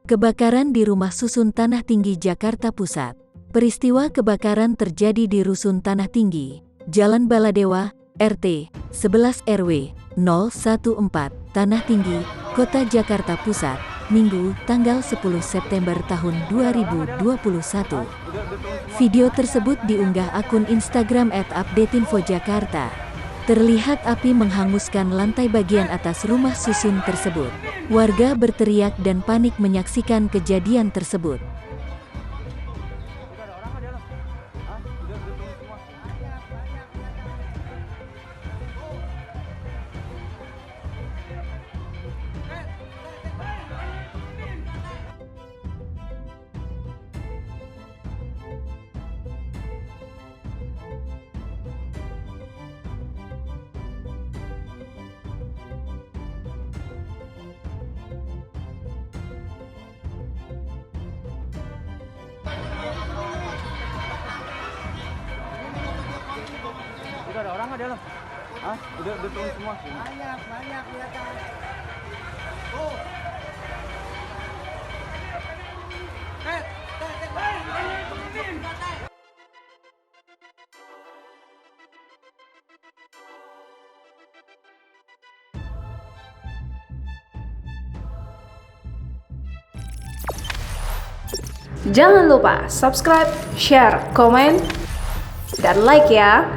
Kebakaran di Rumah Susun Tanah Tinggi, Jakarta Pusat. Peristiwa kebakaran terjadi di Rusun Tanah Tinggi, Jalan Baladewa, RT 11 RW 014, Tanah Tinggi, Kota Jakarta Pusat, Minggu, tanggal 10 September tahun 2021. Video tersebut diunggah akun Instagram @updateinfojakarta. Terlihat api menghanguskan lantai bagian atas rumah susun tersebut. Warga berteriak dan panik menyaksikan kejadian tersebut. Udah ada orang nggak di dalam? Hah? Udah turun semua? Banyak kelihatan. Oh. Jangan lupa subscribe, share, komen, dan like ya.